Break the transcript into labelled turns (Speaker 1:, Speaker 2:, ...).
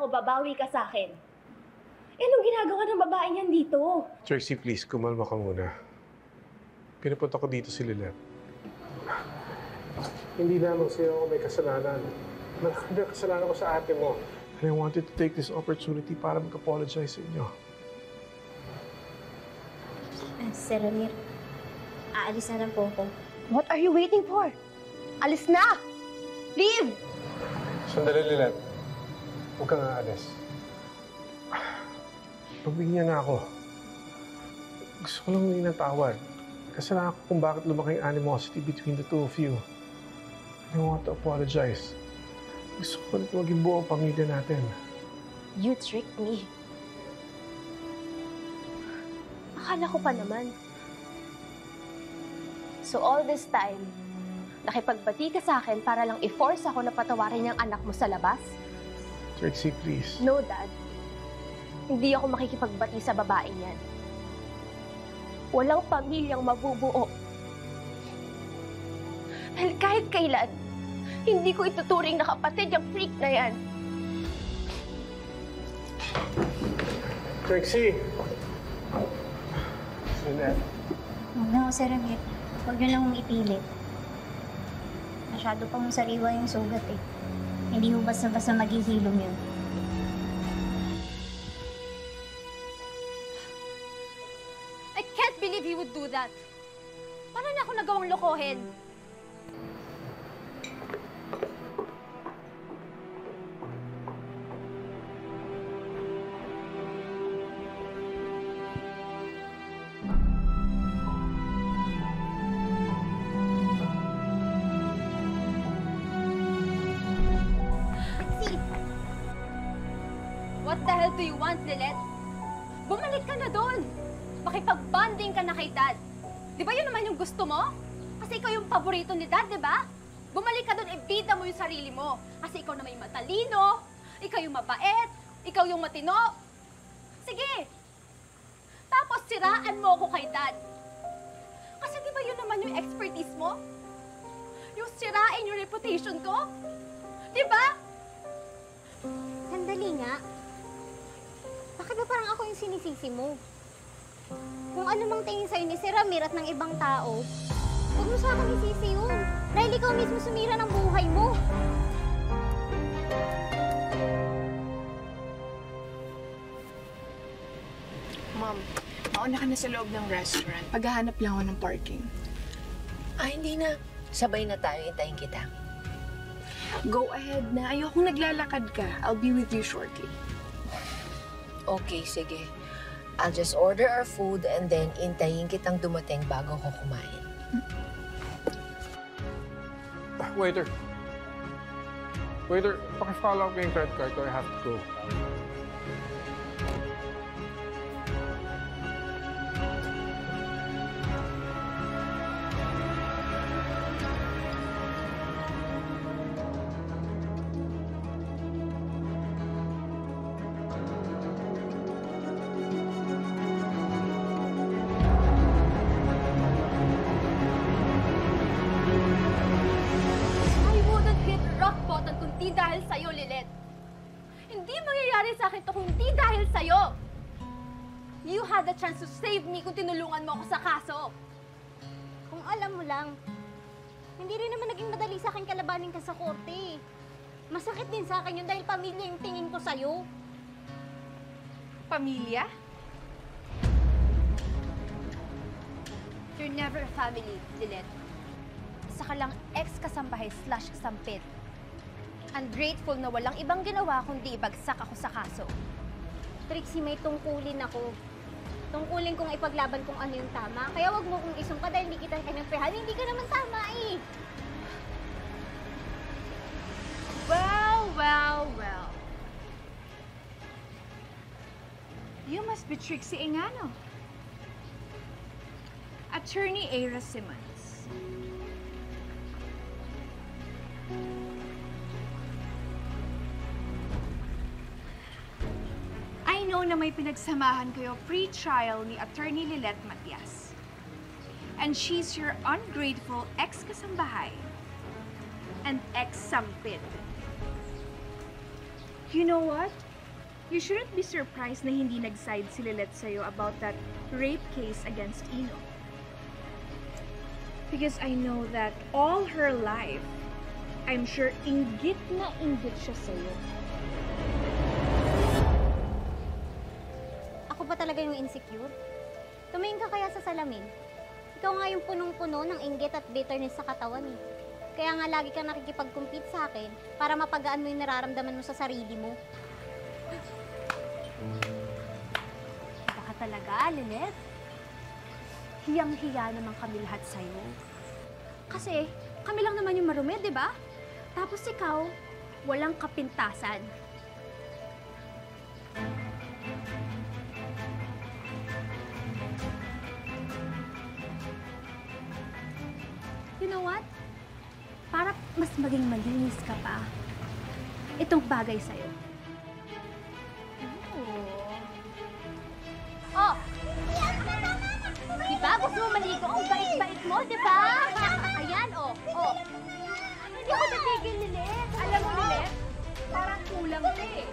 Speaker 1: ako, babawi ka sa akin. Eh, anong ginagawa ng babae niyan dito?
Speaker 2: Trixie, please, kumalma ka muna. Pinapunta ko dito si Lilet. Hindi lamang siya ako may kasalanan. Malaki na kasalanan ko sa ate mo. And I wanted to take this opportunity para mag-apologize sa inyo.
Speaker 3: Sir Ramir, aalis na lang po ako.
Speaker 1: What are you waiting for? Alis na! Leave!
Speaker 2: Sandali, Lilet. Huwag kang aalis. Pagbigyan na ako. Gusto ko lang humingi ng tawad. Kasalanan ko kung bakit lumaki ang animosity between the two of you. And I want to apologize. Gusto ko ulit maging buo ang pamilya natin.
Speaker 1: You tricked me. Akala ko pa naman. So all this time, nakipagbati ka sa akin para lang i-force ako na patawarin yung anak mo sa labas?
Speaker 2: Trixie, please.
Speaker 1: No, Dad. Hindi ako makikipagbati sa babaeng yan. Walang pamilyang mabubuo. Dahil kahit kailan, hindi ko ituturing na kapatid yung freak na yan.
Speaker 2: Trixie! Lilet.
Speaker 3: Huwag na ako, Sir Ramir. Huwag niyo lang akong ipilit. Masyado pang sariwa yung sugat eh. Hindi ho basta-basta maghihilom yun.
Speaker 1: I can't believe he would do that. Paano niya ako nagawang lokohin? What the hell do you want, Lilet? Bumalik ka na doon. Makipag-bonding ka na kay Dad. Di ba yun naman yung gusto mo? Kasi ikaw yung paborito ni Dad, di ba? Bumalik ka doon, ibida mo yung sarili mo. Kasi ikaw na may matalino, ikaw yung mabait, ikaw yung matino. Sige! Tapos siraan mo ako kay Dad. Kasi di ba yun naman yung expertise mo? Yung sirain yung reputation ko? Di ba?
Speaker 3: Sandali nga. Bakit ba parang ako yung sinisisi mo? Kung ano mang tingin sa'yo ni Sir Ramir at ng ibang tao, huwag mo sa akin isisi yun. Dahil ikaw mismo sumira ng buhay mo.
Speaker 4: Ma'am, mauna ka na sa loob ng restaurant. Paghahanap lang ako ng parking.
Speaker 5: Hindi na. Sabay na tayo, hintayin kita.
Speaker 4: Go ahead na. Ayokong naglalakad ka. I'll be with you shortly.
Speaker 5: Okay, sige. I'll just order our food and then hintayin kitang dumating bago ko kumain.
Speaker 2: Waiter. Waiter, paki-follow up yung credit card ko. I have to go.
Speaker 1: I wouldn't hit rock bottom kung di dahil sa'yo, Lilet. Hindi mangyayari sa akin to kung di dahil sa'yo. You had the chance to save me kung tinulungan mo ako sa kaso.
Speaker 3: Kung alam mo lang, hindi rin naman naging madali sa akin kalabanin ka sa korte. Masakit din sa akin yun dahil pamilya yung tingin ko sa'yo.
Speaker 4: Pamilya?
Speaker 1: You're never a family, Lilet. Isa ka lang ex-kasambahay/sampit. Ungrateful na walang ibang ginawa kundi ibagsak ako sa kaso.
Speaker 3: Trixie, may tungkulin ako. Tungkulin kong ipaglaban kung ano yung tama. Kaya wag mo kong isumpa dahil hindi kita kinampihan. Hindi ka naman tama eh.
Speaker 4: Well. You must be Trixie Engano. Attorney Aira Simmons. I know na may pinagsamahan kayo pre-trial ni Attorney Lilet Matias. And she's your ungrateful ex-kasambahay and ex-sampid. You know what? You shouldn't be surprised na hindi nag-side si Lilette sa'yo about that rape case against Ino. Because I know that all her life, I'm sure inggit na inggit siya sa'yo.
Speaker 3: Ako ba talaga yung insecure? Tumingin ka kaya sa salamin? Ikaw nga yung punong-puno ng inggit at bitterness sa katawan eh. Kaya nga lagi kang nakikipag-compete sa akin para mapagaan mo yung nararamdaman mo sa sarili mo.
Speaker 1: Baka talaga, Lilith. Hiyang-hiya naman kami lahat sa'yo. Kasi kami lang naman yung marumi, di ba? Tapos ikaw, walang kapintasan. You know what? Para mas maging malinis ka pa, itong bagay sa'yo. Oh! Diba? Gusto mo maligo? Ang bait-bait mo, diba? Ayan, oh. Oh. Hindi ako natigil, Lilith.
Speaker 4: Alam mo, Lilette, parang kulang ka eh.